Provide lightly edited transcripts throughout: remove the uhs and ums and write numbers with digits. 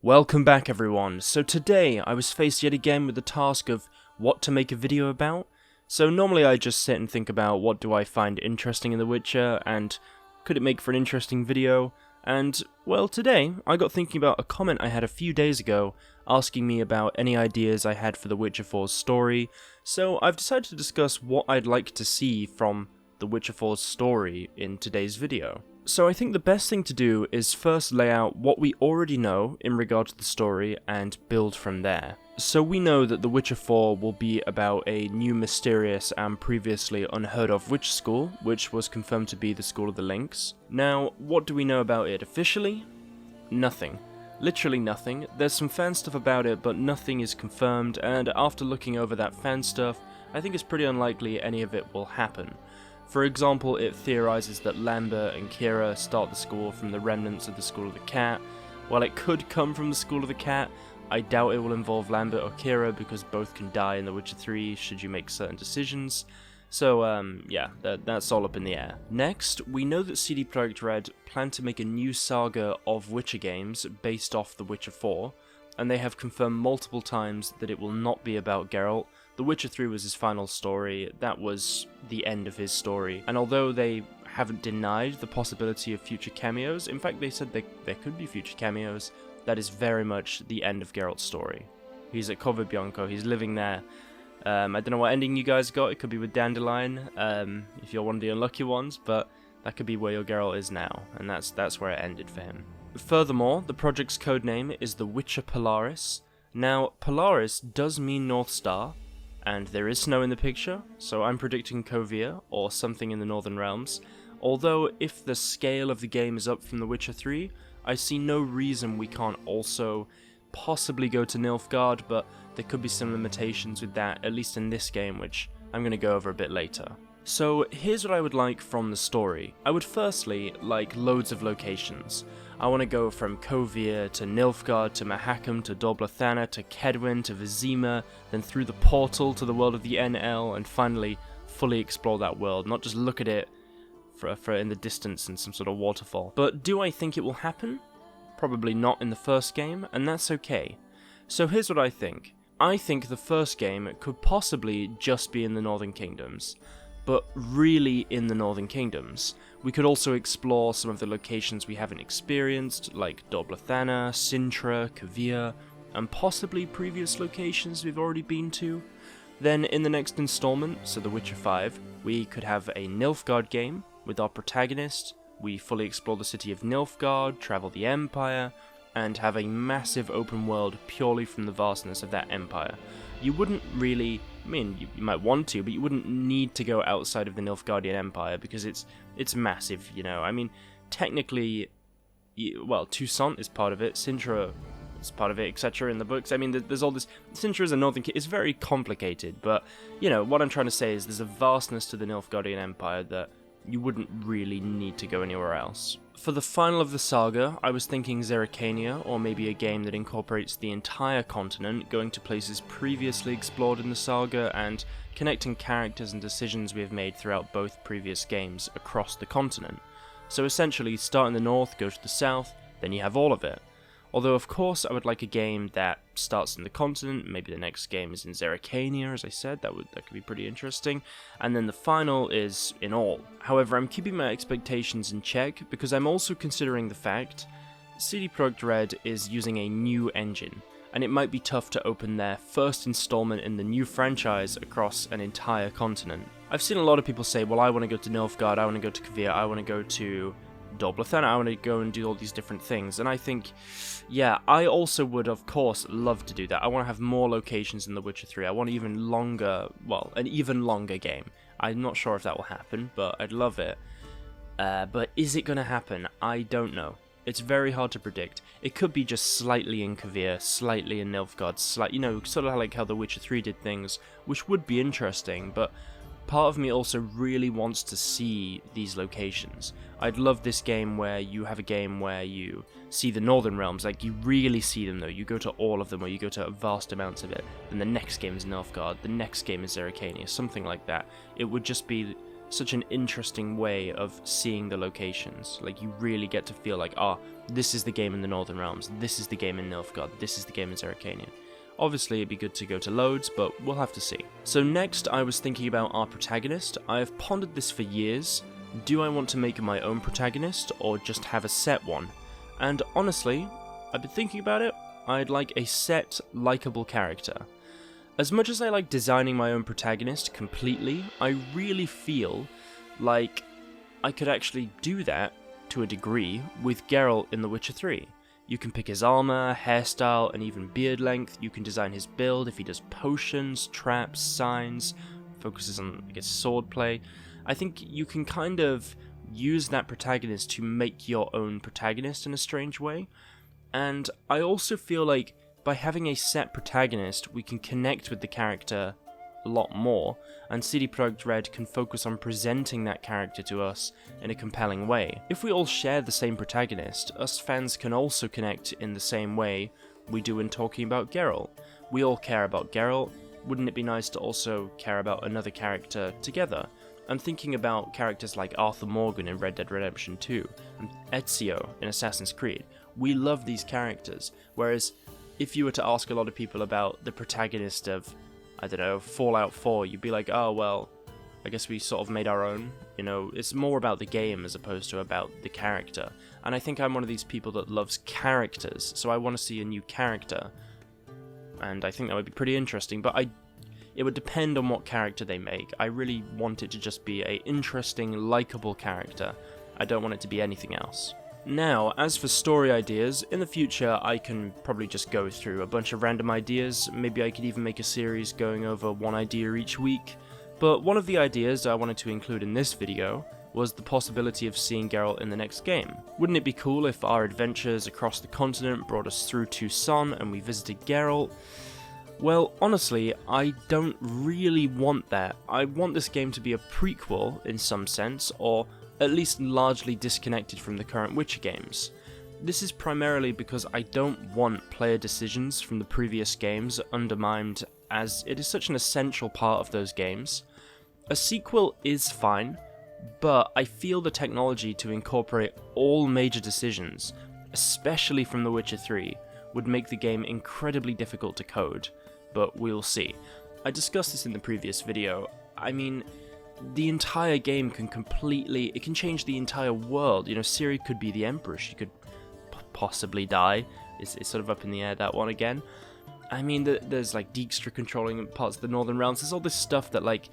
Welcome back everyone. So today I was faced yet again with the task of what to make a video about. So normally I just sit and think about what do I find interesting in The Witcher and could it make for an interesting video, and well, today I got thinking about a comment I had a few days ago asking me about any ideas I had for The Witcher 4's story. So I've decided to discuss what I'd like to see from The Witcher 4's story in today's video. So I think the best thing to do is first lay out what we already know in regard to the story and build from there. So we know that The Witcher 4 will be about a new mysterious and previously unheard of witch school, which was confirmed to be the School of the Lynx. Now, what do we know about it officially? Nothing. Literally nothing. There's some fan stuff about it, but nothing is confirmed, and after looking over that fan stuff, I think it's pretty unlikely any of it will happen. For example, it theorizes that Lambert and Kira start the school from the remnants of the School of the Cat. While it could come from the School of the Cat, I doubt it will involve Lambert or Kira because both can die in The Witcher 3 should you make certain decisions. So, yeah, that's all up in the air. Next, we know that CD Projekt Red plan to make a new saga of Witcher games based off The Witcher 4, and they have confirmed multiple times that it will not be about Geralt. The Witcher 3 was his final story, that was the end of his story, and although they haven't denied the possibility of future cameos, in fact they said there could be future cameos, that is very much the end of Geralt's story. He's at Cova Bianco, he's living there. I don't know what ending you guys got, it could be with Dandelion, if you're one of the unlucky ones, but that could be where your Geralt is now, and that's where it ended for him. Furthermore, the project's codename is The Witcher Polaris. Now, Polaris does mean North Star, and there is snow in the picture, so I'm predicting Kovir, or something in the Northern Realms. Although, if the scale of the game is up from The Witcher 3, I see no reason we can't also possibly go to Nilfgaard, but there could be some limitations with that, at least in this game, which I'm going to go over a bit later. So here's what I would like from the story. I would firstly like loads of locations. I want to go from Kovir to Nilfgaard to Mahakam to Doblathana to Kedwin to Vizima, then through the portal to the world of the NL, and finally fully explore that world, not just look at it for in the distance in some sort of waterfall. But do I think it will happen? Probably not in the first game, and that's okay. So here's what I think. I think the first game could possibly just be in the Northern Kingdoms, but really in the Northern Kingdoms. We could also explore some of the locations we haven't experienced, like Doblathana, Sintra, Kovir, and possibly previous locations we've already been to. Then in the next installment, so The Witcher 5, we could have a Nilfgaard game with our protagonist. We fully explore the city of Nilfgaard, travel the Empire, and have a massive open world purely from the vastness of that empire. You wouldn't really, I mean, you might want to, but you wouldn't need to go outside of the Nilfgaardian Empire because it's massive, you know. I mean, technically, well, Toussaint is part of it, Sintra is part of it, etc. in the books. I mean, there's all this. Sintra is a northern kid. It's very complicated, but, you know, what I'm trying to say is there's a vastness to the Nilfgaardian Empire that you wouldn't really need to go anywhere else. For the final of the saga, I was thinking Zerrikania, or maybe a game that incorporates the entire continent, going to places previously explored in the saga, and connecting characters and decisions we have made throughout both previous games across the continent. So essentially, start in the north, go to the south, then you have all of it. Although of course I would like a game that starts in the continent, maybe the next game is in Zerrikania, as I said, that could be pretty interesting, and then the final is in all. However, I'm keeping my expectations in check because I'm also considering the fact CD Projekt Red is using a new engine, and it might be tough to open their first installment in the new franchise across an entire continent. I've seen a lot of people say, well, I want to go to Nilfgaard, I want to go to Kovir, I want to go to Doblathana, I want to go and do all these different things, and I think, yeah, I also would of course love to do that. I want to have more locations in The Witcher 3, I want an even longer game. I'm not sure if that will happen, but I'd love it. But is it going to happen? I don't know. It's very hard to predict. It could be just slightly in Kovir, slightly in Nilfgaard, you know, sort of like how The Witcher 3 did things, which would be interesting, but part of me also really wants to see these locations. I'd love this game where you have a game where you see the Northern Realms, like you really see them though, you go to all of them or you go to vast amounts of it, then the next game is Nilfgaard, the next game is Zerrikania, something like that. It would just be such an interesting way of seeing the locations. Like, you really get to feel like, this is the game in the Northern Realms, this is the game in Nilfgaard, this is the game in Zerrikania. Obviously, it'd be good to go to loads, but we'll have to see. So next, I was thinking about our protagonist. I have pondered this for years. Do I want to make my own protagonist, or just have a set one? And honestly, I've been thinking about it. I'd like a set, likable character. As much as I like designing my own protagonist completely, I really feel like I could actually do that, to a degree, with Geralt in The Witcher 3. You can pick his armor, hairstyle, and even beard length. You can design his build, if he does potions, traps, signs, focuses on, I guess, swordplay. I think you can kind of use that protagonist to make your own protagonist in a strange way. And I also feel like by having a set protagonist, we can connect with the character a lot more, and CD Projekt Red can focus on presenting that character to us in a compelling way. If we all share the same protagonist, us fans can also connect in the same way we do in talking about Geralt. We all care about Geralt. Wouldn't it be nice to also care about another character together? I'm thinking about characters like Arthur Morgan in Red Dead Redemption 2, and Ezio in Assassin's Creed. We love these characters, whereas if you were to ask a lot of people about the protagonist of, I don't know, Fallout 4, you'd be like, oh, well, I guess we sort of made our own. You know, it's more about the game as opposed to about the character. And I think I'm one of these people that loves characters, so I want to see a new character. And I think that would be pretty interesting, but it would depend on what character they make. I really want it to just be an interesting, likable character. I don't want it to be anything else. Now, as for story ideas, in the future I can probably just go through a bunch of random ideas. Maybe I could even make a series going over one idea each week. But one of the ideas I wanted to include in this video was the possibility of seeing Geralt in the next game. Wouldn't it be cool if our adventures across the continent brought us through Toussaint and we visited Geralt? Well, honestly, I don't really want that. I want this game to be a prequel in some sense, or at least largely disconnected from the current Witcher games. This is primarily because I don't want player decisions from the previous games undermined, as it is such an essential part of those games. A sequel is fine, but I feel the technology to incorporate all major decisions, especially from The Witcher 3, would make the game incredibly difficult to code, but we'll see. I discussed this in the previous video. I mean, the entire game can it can change the entire world. You know, Ciri could be the Empress, she could possibly die. It's sort of up in the air, that one again. I mean, there's like Dijkstra controlling parts of the Northern Realms. There's all this stuff that, like,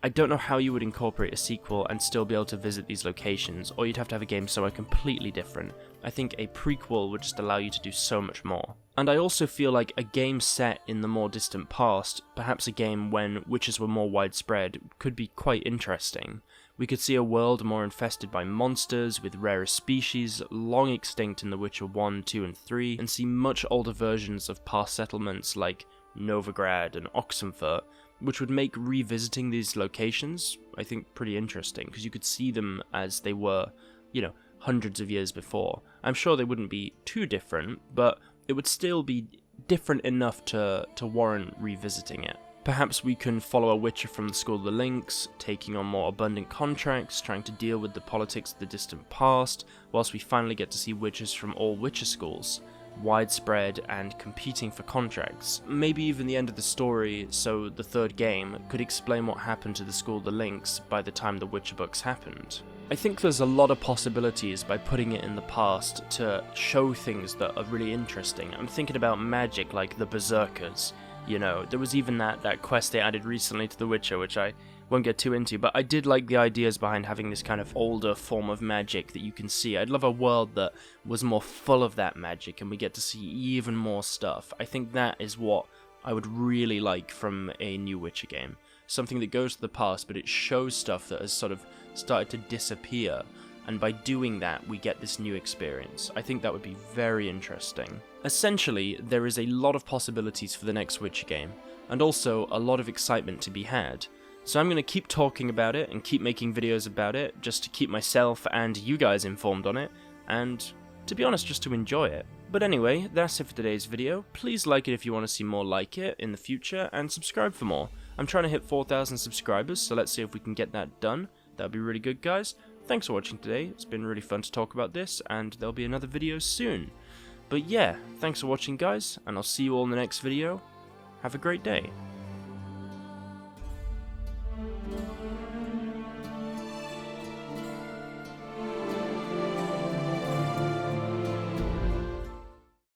I don't know how you would incorporate a sequel and still be able to visit these locations, or you'd have to have a game somewhere completely different. I think a prequel would just allow you to do so much more. And I also feel like a game set in the more distant past, perhaps a game when witches were more widespread, could be quite interesting. We could see a world more infested by monsters, with rarer species, long extinct in The Witcher 1, 2, and 3, and see much older versions of past settlements like Novigrad and Oxenfurt, which would make revisiting these locations, I think, pretty interesting, because you could see them as they were, you know, hundreds of years before. I'm sure they wouldn't be too different, but it would still be different enough to warrant revisiting it. Perhaps we can follow a Witcher from the School of the Lynx, taking on more abundant contracts, trying to deal with the politics of the distant past, whilst we finally get to see witches from all Witcher schools, widespread and competing for contracts. Maybe even the end of the story, so the third game, could explain what happened to the School of the Lynx by the time the Witcher books happened. I think there's a lot of possibilities by putting it in the past to show things that are really interesting. I'm thinking about magic like the Berserkers. You know, there was even that quest they added recently to The Witcher, which I won't get too into, but I did like the ideas behind having this kind of older form of magic that you can see. I'd love a world that was more full of that magic and we get to see even more stuff. I think that is what I would really like from a new Witcher game. Something that goes to the past, but it shows stuff that has sort of started to disappear, and by doing that we get this new experience. I think that would be very interesting. Essentially, there is a lot of possibilities for the next Witcher game, and also a lot of excitement to be had. So I'm going to keep talking about it and keep making videos about it, just to keep myself and you guys informed on it, and to be honest, just to enjoy it. But anyway, that's it for today's video. Please like it if you want to see more like it in the future, and subscribe for more. I'm trying to hit 4,000 subscribers, so let's see if we can get that done. That'd be really good, guys. Thanks for watching today. It's been really fun to talk about this, and there'll be another video soon. But yeah, thanks for watching, guys, and I'll see you all in the next video. Have a great day.